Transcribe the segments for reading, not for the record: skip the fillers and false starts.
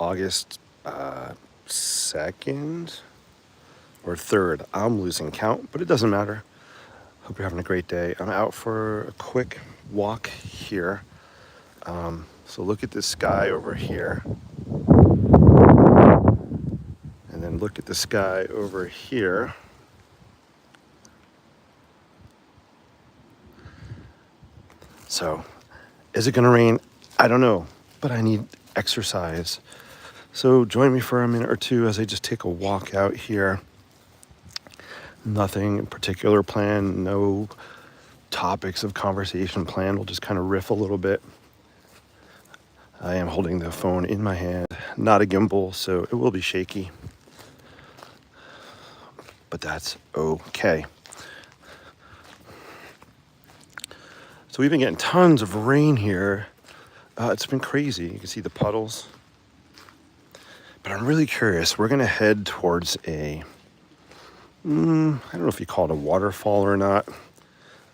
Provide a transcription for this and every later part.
August 2nd or 3rd. I'm losing count, but it doesn't matter. Hope you're having a great day. I'm out for a quick walk here. So look at this sky over here. And then look at the sky over here. So, is it going to rain? I don't know, but I need exercise. So join me for a minute or two as I just take a walk out here. Nothing in particular planned, no topics of conversation planned. We'll just kind of riff a little bit. I am holding the phone in my hand, not a gimbal, so it will be shaky. But that's okay. So we've been getting tons of rain here. It's been crazy. You can see the puddles. But I'm really curious. We're going to head towards I don't know if you call it a waterfall or not.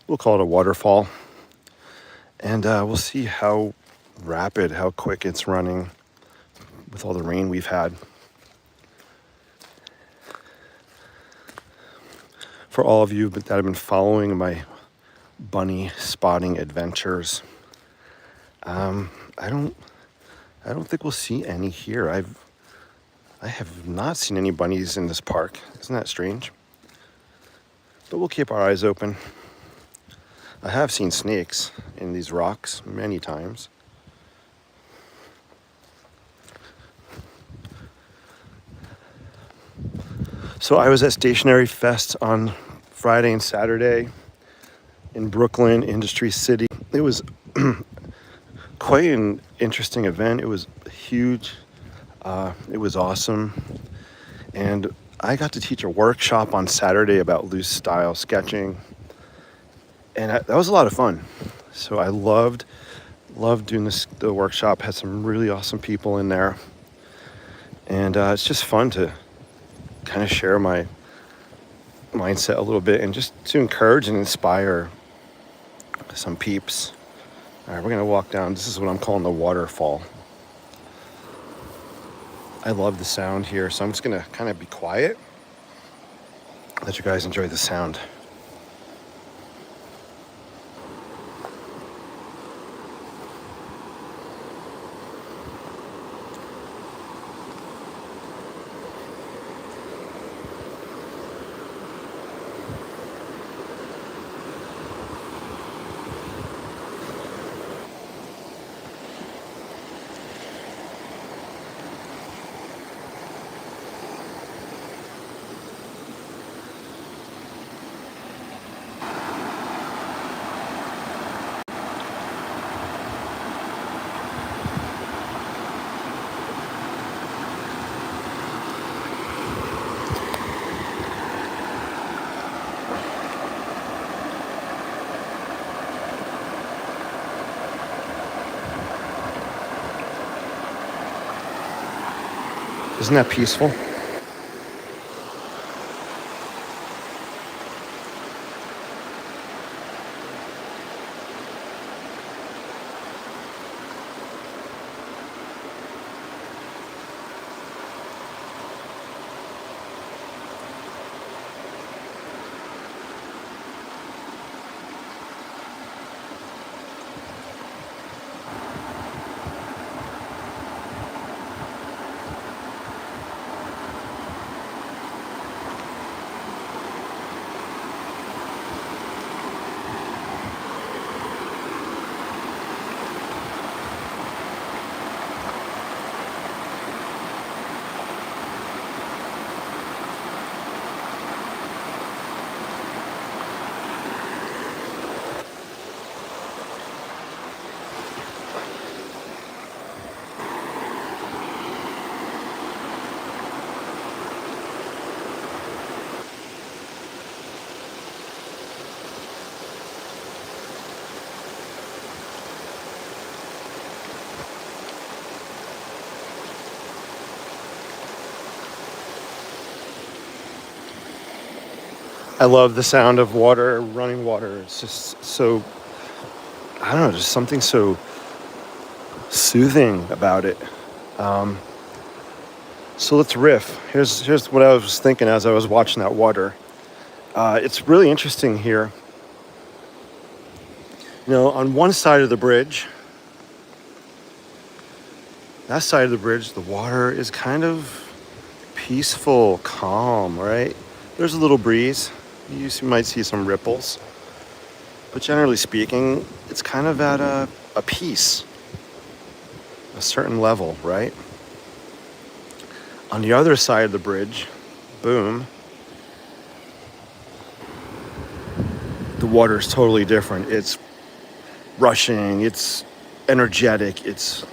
We'll call it a waterfall. And we'll see how rapid, how quick it's running with all the rain we've had. For all of you that have been following my bunny spotting adventures, I don't think we'll see any here. I have not seen any bunnies in this park. Isn't that strange? But we'll keep our eyes open. I have seen snakes in these rocks many times. So I was at Stationery Fest on Friday and Saturday in Brooklyn, Industry City. It was quite an interesting event. It was huge. It was awesome. And I got to teach a workshop on Saturday about loose style sketching. And that was a lot of fun. So I loved doing the workshop. Had some really awesome people in there. And it's just fun to kind of share my mindset a little bit and just to encourage and inspire some peeps. All right, we're going to walk down. This is what I'm calling the waterfall. I love the sound here, so I'm just going to kind of be quiet. Let you guys enjoy the sound. Isn't that peaceful? I love the sound of water, running water. It's just so, I don't know, just something so soothing about it. So let's riff. Here's what I was thinking as I was watching that water. It's really interesting here. You know, on one side of the bridge, that side of the bridge, the water is kind of peaceful, calm, right? There's a little breeze. You might see some ripples. But generally speaking, it's kind of at a peace, a certain level, right? On the other side of the bridge, boom, the water is totally different. It's rushing, it's energetic, it's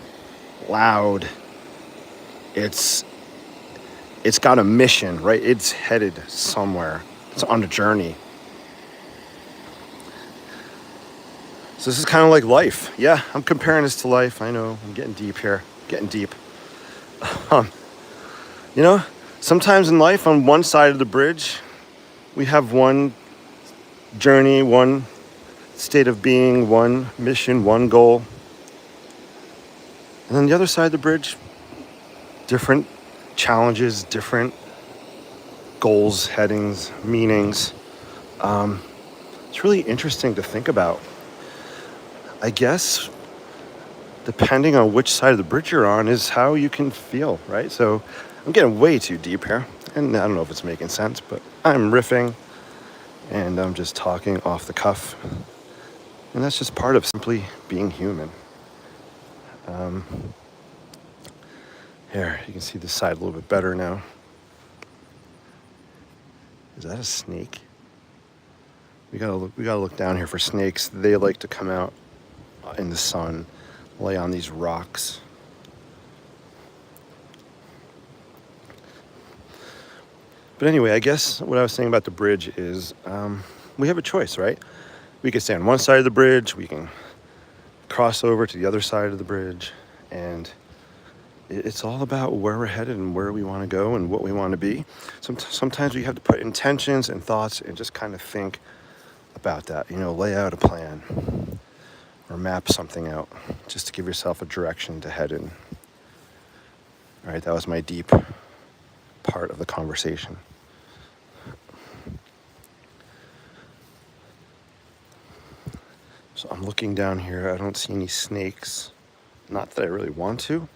loud, it's got a mission, right? It's headed somewhere. It's on a journey. So this is kind of like life. Yeah, I'm comparing this to life. I know, I'm getting deep here. Getting deep. You know, sometimes in life, on one side of the bridge, we have one journey, one state of being, one mission, one goal. And then the other side of the bridge, different challenges, different goals, headings, meanings. It's really interesting to think about. I guess depending on which side of the bridge you're on is how you can feel, right? So I'm getting way too deep here, and I don't know if it's making sense, but I'm riffing and I'm just talking off the cuff. And that's just part of simply being human. Here, you can see this side a little bit better now. Is that a snake? We gotta look down here for snakes. They like to come out in the sun, lay on these rocks. But anyway, I guess what I was saying about the bridge is we have a choice, right? We can stay on one side of the bridge, we can cross over to the other side of the bridge, and it's all about where we're headed and where we want to go and what we want to be. Sometimes we have to put intentions and thoughts and just kind of think about that, you know, lay out a plan or map something out just to give yourself a direction to head in. All right, that was my deep part of the conversation. So I'm looking down here. I don't see any snakes. Not that I really want to.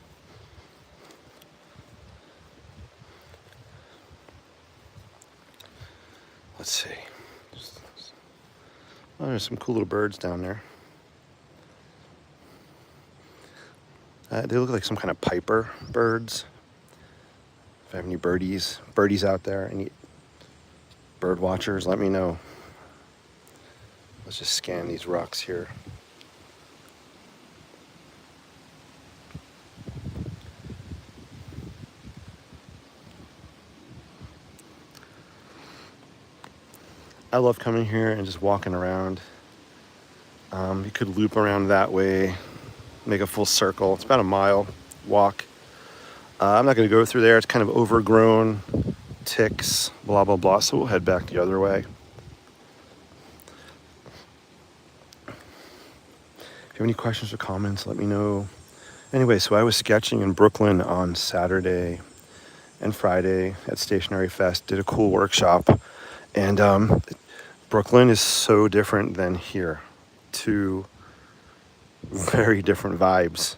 Let's see. Oh, there's some cool little birds down there. They look like some kind of piper birds. If I have any birdies out there, any bird watchers, let me know. Let's just scan these rocks here. I love coming here and just walking around. You could loop around that way, make a full circle. It's about a mile walk. I'm not going to go through there. It's kind of overgrown, ticks, blah, blah, blah. So we'll head back the other way. If you have any questions or comments, let me know. Anyway, so I was sketching in Brooklyn on Saturday and Friday at Stationery Fest. Did a cool workshop. And Brooklyn is so different than here. Two very different vibes.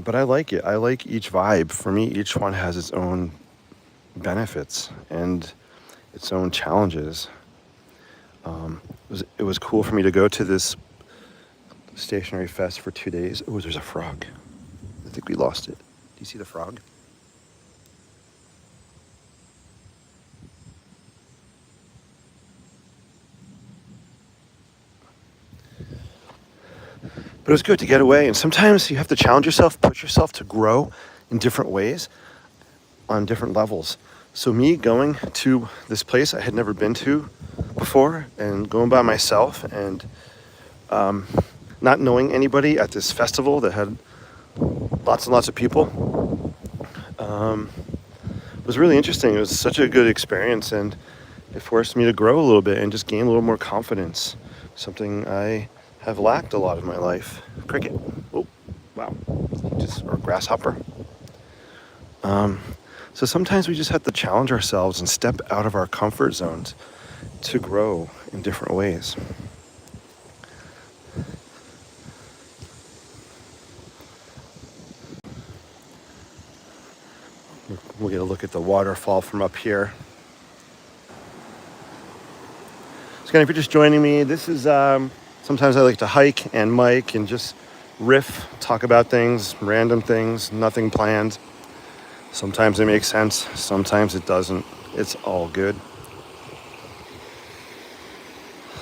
But I like it. I like each vibe. For me, each one has its own benefits and its own challenges. It was cool for me to go to this Stationery Fest for 2 days. Oh, there's a frog. I think we lost it. Do you see the frog? But it was good to get away. And sometimes you have to challenge yourself, push yourself to grow in different ways on different levels. So me going to this place I had never been to before and going by myself and not knowing anybody at this festival that had lots and lots of people was really interesting. It was such a good experience, and it forced me to grow a little bit and just gain a little more confidence, something I have lacked a lot of my life. Cricket. Oh, wow. Or grasshopper. So sometimes we just have to challenge ourselves and step out of our comfort zones to grow in different ways. We'll get a look at the waterfall from up here. So again, if you're just joining me, this is sometimes I like to hike and mic and just riff, talk about things, random things, nothing planned. Sometimes it makes sense, sometimes it doesn't. It's all good.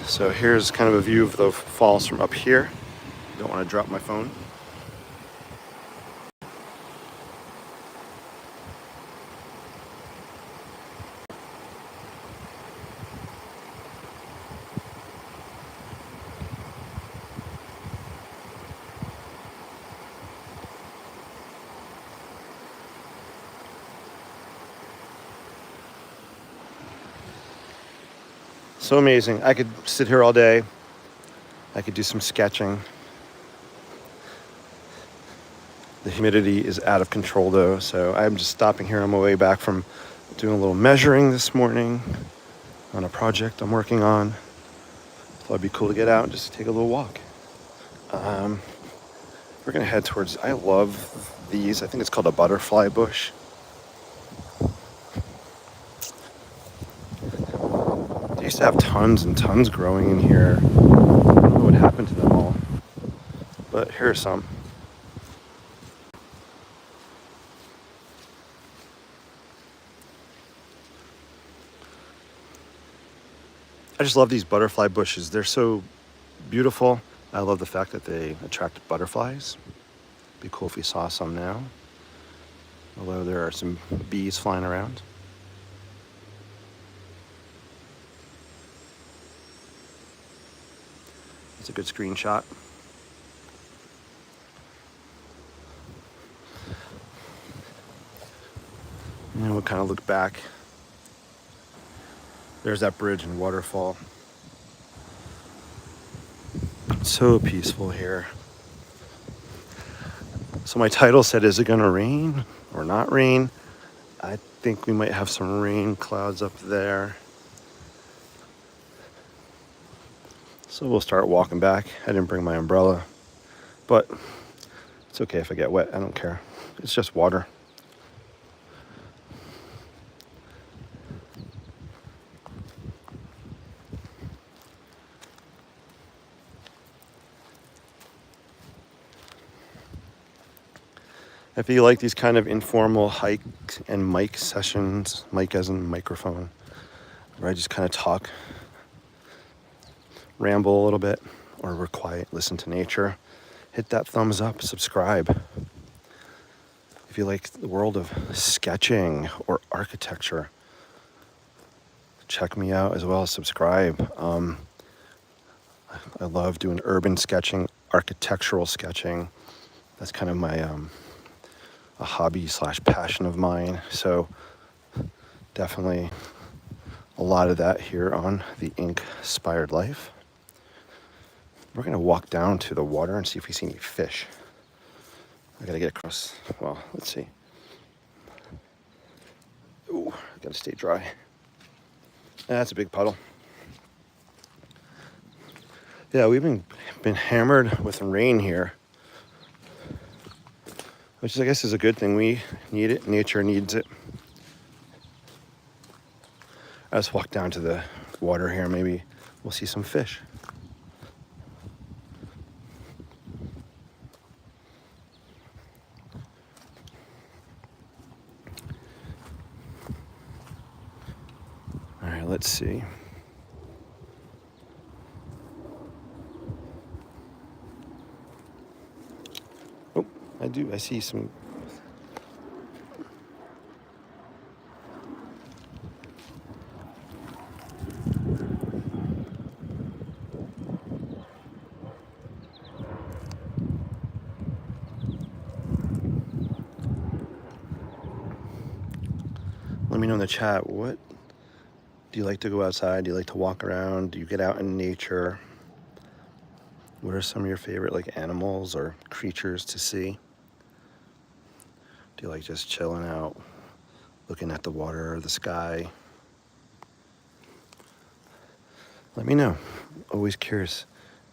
So here's kind of a view of the falls from up here. Don't want to drop my phone. So amazing. I could sit here all day. I could do some sketching. The humidity is out of control though, so I'm just stopping here on my way back from doing a little measuring this morning on a project I'm working on. Thought it'd be cool to get out and just take a little walk. We're gonna head towards, I love these, I think it's called a butterfly bush. They used to have tons and tons growing in here. I don't know what happened to them all, but here are some. I just love these butterfly bushes. They're so beautiful. I love the fact that they attract butterflies. Be cool if we saw some now. Although there are some bees flying around. It's a good screenshot. And we'll kind of look back. There's that bridge and waterfall. So peaceful here. So my title said, is it gonna rain or not rain? I think we might have some rain clouds up there. So we'll start walking back. I didn't bring my umbrella, but it's okay if I get wet. I don't care. It's just water. If you like these kind of informal hike and mic sessions, mic as in microphone, where I just kind of talk, ramble a little bit, or we're quiet, listen to nature, hit that thumbs up, subscribe. If you like the world of sketching or architecture, check me out as well, subscribe. I love doing urban sketching, architectural sketching. That's kind of my a hobby / passion of mine. So definitely a lot of that here on the Inspired Life. We're gonna walk down to the water and see if we see any fish. I gotta get across, well, let's see. Ooh, I gotta stay dry. That's a big puddle. Yeah, we've been hammered with rain here, which I guess is a good thing. We need it. Nature needs it. Let's walk down to the water here. Maybe we'll see some fish. All right, let's see. Oh, I see some. Let me know in the chat, what do you like to go outside? Do you like to walk around? Do you get out in nature? What are some of your favorite animals or creatures to see? Do you like just chilling out, looking at the water or the sky? Let me know. Always curious.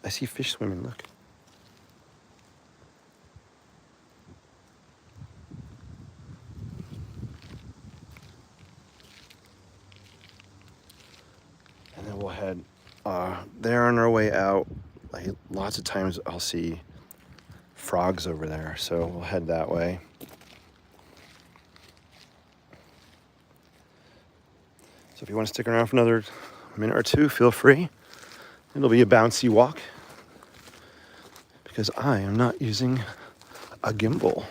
I see fish swimming, look. And then we'll head there on our way out. Like lots of times I'll see frogs over there, so we'll head that way. So if you want to stick around for another minute or two, feel free. It'll be a bouncy walk because I am not using a gimbal,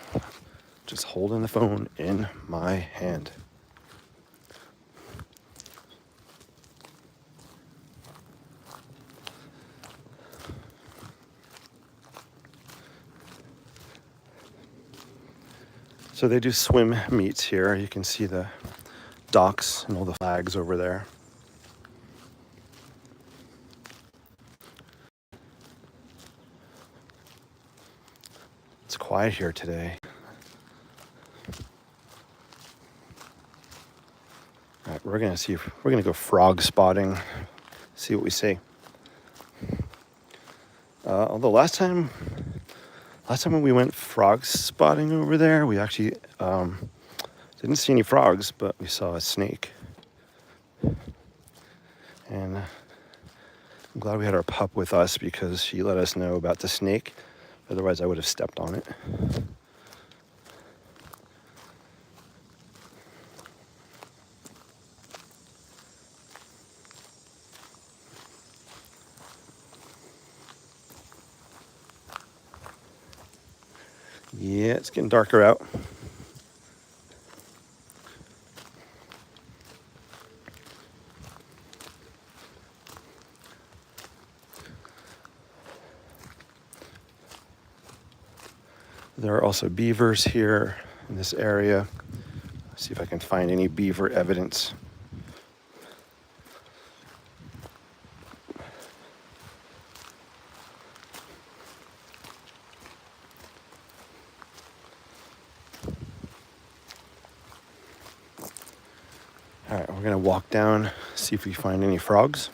just holding the phone in my hand. So they do swim meets here. You can see the docks and all the flags over there. It's quiet here today. All right, we're gonna go frog spotting, see what we see. Although last time when we went frog spotting over there, we actually didn't see any frogs, but we saw a snake. And I'm glad we had our pup with us because she let us know about the snake. Otherwise, I would have stepped on it. Yeah, it's getting darker out. There are also beavers here in this area. Let's see if I can find any beaver evidence. All right, we're gonna walk down, see if we find any frogs.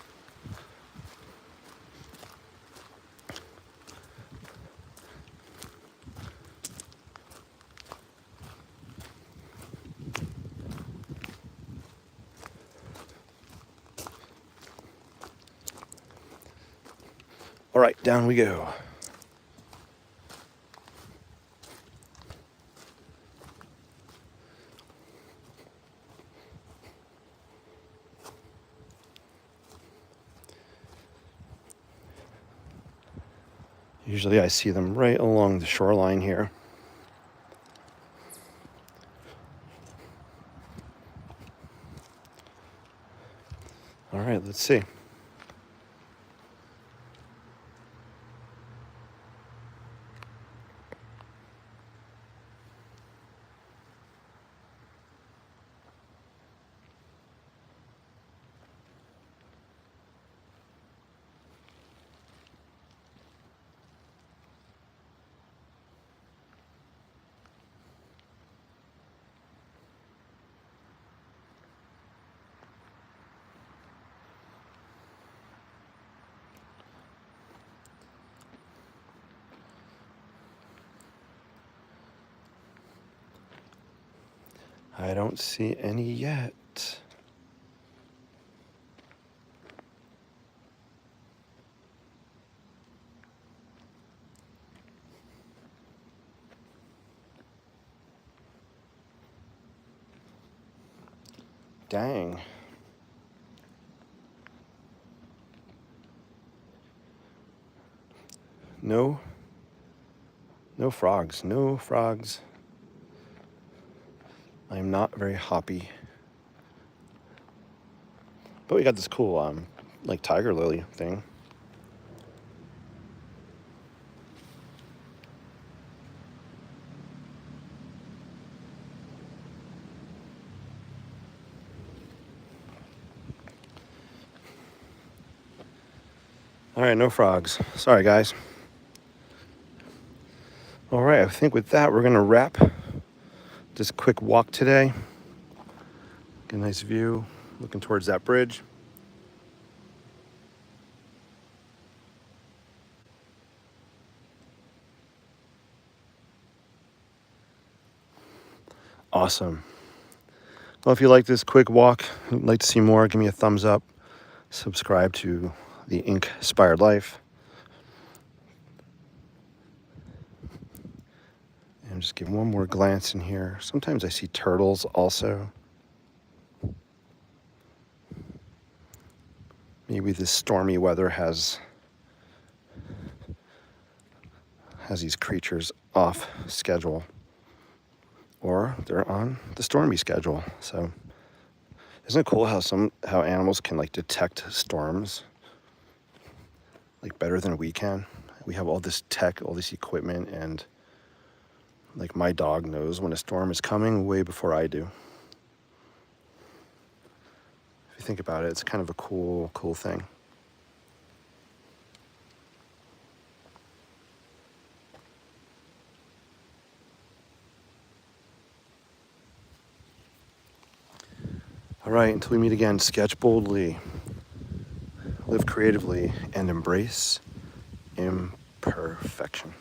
All right, down we go. Usually I see them right along the shoreline here. All right, let's see. I don't see any yet. Dang. No frogs, no frogs. I'm not very hoppy. But we got this cool, like tiger lily thing. All right, no frogs. Sorry, guys. All right, I think with that, we're gonna wrap Just a quick walk today. Get a nice view, looking towards that bridge. Awesome. Well, if you like this quick walk, you'd like to see more, give me a thumbs up. Subscribe to The Inspired Life. And just give one more glance in here. Sometimes I see turtles also. Maybe this stormy weather has these creatures off schedule, or they're on the stormy schedule. So isn't it cool how animals can like detect storms like better than we can? We have all this tech, all this equipment, and like my dog knows when a storm is coming way before I do. If you think about it, it's kind of a cool thing. All right, until we meet again, sketch boldly, live creatively, and embrace imperfection.